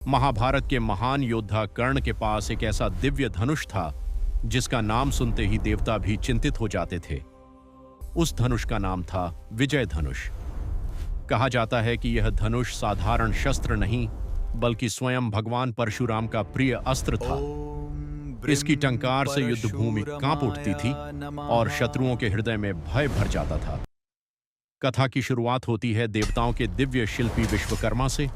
महाभारत के महान योद्धा कर्ण के पास एक ऐसा दिव्य धनुष था जिसका नाम सुनते ही देवता भी चिंतित हो जाते थे। उस धनुष का नाम था विजय धनुष। कहा जाता है कि यह धनुष साधारण शस्त्र नहीं बल्कि स्वयं भगवान परशुराम का प्रिय अस्त्र था। इसकी टंकार से युद्ध भूमि कांप उठती थी और शत्रुओं के हृदय में भय भर जाता था। कथा की शुरुआत होती है देवताओं के दिव्य शिल्पी विश्वकर्मा से।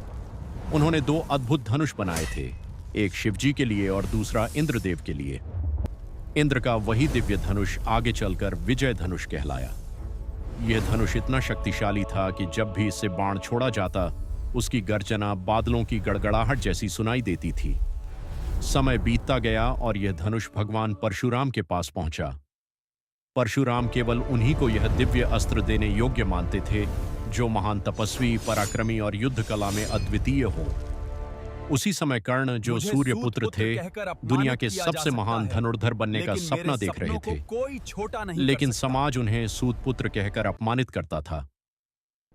उन्होंने दो अद्भुत धनुष बनाए थे, एक शिवजी के लिए और दूसरा इंद्रदेव के लिए। इंद्र का वही दिव्य धनुष आगे चलकर विजय धनुष कहलाया। यह धनुष इतना शक्तिशाली था कि जब भी इससे बाण छोड़ा जाता उसकी गर्जना बादलों की गड़गड़ाहट जैसी सुनाई देती थी। समय बीतता गया और यह धनुष भगवान परशुराम के पास पहुंचा। परशुराम केवल उन्हीं को यह दिव्य अस्त्र देने योग्य मानते थे जो महान तपस्वी, पराक्रमी और युद्ध कला में अद्वितीय हो। उसी समय कर्ण, जो सूर्यपुत्र थे, दुनिया के सबसे महान धनुर्धर बनने का सपना देख रहे थे, लेकिन समाज उन्हें सूतपुत्र कहकर अपमानित करता था।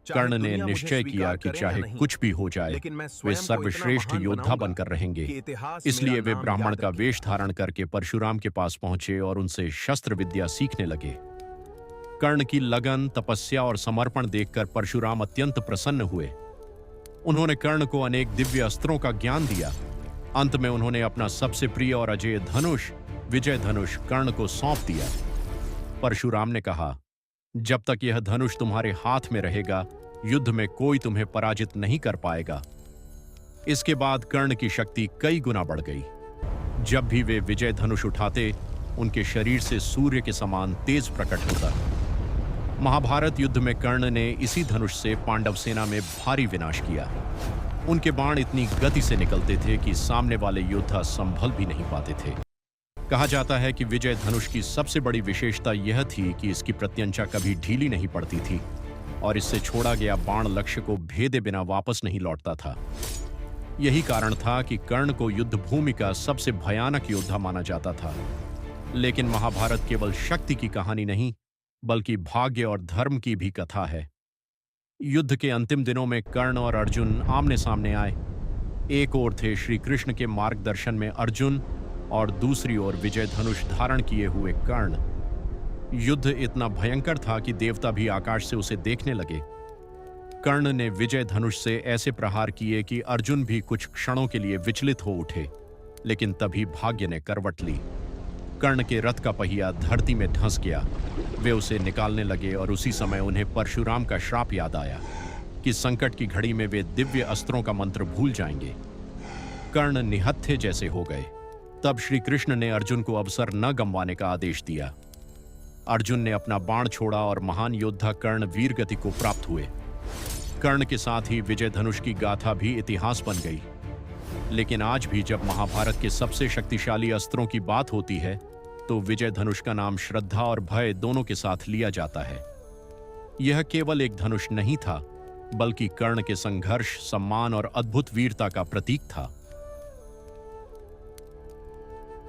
कर्ण ने निश्चय किया कि चाहे कुछ भी हो जाए वे सर्वश्रेष्ठ योद्धा बनकर रहेंगे। इसलिए वे ब्राह्मण का वेश धारण करके परशुराम के पास पहुंचे और उनसे शस्त्र विद्या सीखने लगे। कर्ण की लगन, तपस्या और समर्पण देखकर परशुराम अत्यंत प्रसन्न हुए। उन्होंने कर्ण को अनेक दिव्य अस्त्रों का ज्ञान दिया। अंत में उन्होंने अपना सबसे प्रिय और अजेय धनुष विजय धनुष कर्ण को सौंप दिया। परशुराम ने कहा, जब तक यह धनुष तुम्हारे हाथ में रहेगा युद्ध में कोई तुम्हें पराजित नहीं कर पाएगा। इसके बाद कर्ण की शक्ति कई गुना बढ़ गई। जब भी वे विजय धनुष उठाते उनके शरीर से सूर्य के समान तेज प्रकट होता। महाभारत युद्ध में कर्ण ने इसी धनुष से पांडव सेना में भारी विनाश किया। उनके बाण इतनी गति से निकलते थे कि सामने वाले योद्धा संभल भी नहीं पाते थे। कहा जाता है कि विजय धनुष की सबसे बड़ी विशेषता यह थी कि इसकी प्रत्यंचा कभी ढीली नहीं पड़ती थी और इससे छोड़ा गया बाण लक्ष्य को भेदे बिना वापस नहीं लौटता था। यही कारण था कि कर्ण को युद्ध भूमि का सबसे भयानक योद्धा माना जाता था। लेकिन महाभारत केवल शक्ति की कहानी नहीं बल्कि भाग्य और धर्म की भी कथा है। युद्ध के अंतिम दिनों में कर्ण और अर्जुन आमने सामने आए। एक ओर थे श्री कृष्ण के मार्गदर्शन में अर्जुन और दूसरी ओर विजय धनुष धारण किए हुए कर्ण। युद्ध इतना भयंकर था कि देवता भी आकाश से उसे देखने लगे। कर्ण ने विजय धनुष से ऐसे प्रहार किए कि अर्जुन भी कुछ क्षणों के लिए विचलित हो उठे, लेकिन तभी भाग्य ने करवट ली। कर्ण के रथ का पहिया धरती में धंस गया। वे उसे निकालने लगे और उसी समय उन्हें परशुराम का श्राप याद आया कि संकट की घड़ी में वे दिव्य अस्त्रों का मंत्र भूल जाएंगे। कर्ण निहत्थे जैसे हो गए। तब श्री कृष्ण ने अर्जुन को अवसर न गंवाने का आदेश दिया। अर्जुन ने अपना बाण छोड़ा और महान योद्धा कर्ण वीर गति को प्राप्त हुए। कर्ण के साथ ही विजय धनुष की गाथा भी इतिहास बन गई। लेकिन आज भी जब महाभारत के सबसे शक्तिशाली अस्त्रों की बात होती है तो विजय धनुष का नाम श्रद्धा और भय दोनों के साथ लिया जाता है। यह केवल एक धनुष नहीं था बल्कि कर्ण के संघर्ष, सम्मान और अद्भुत वीरता का प्रतीक था।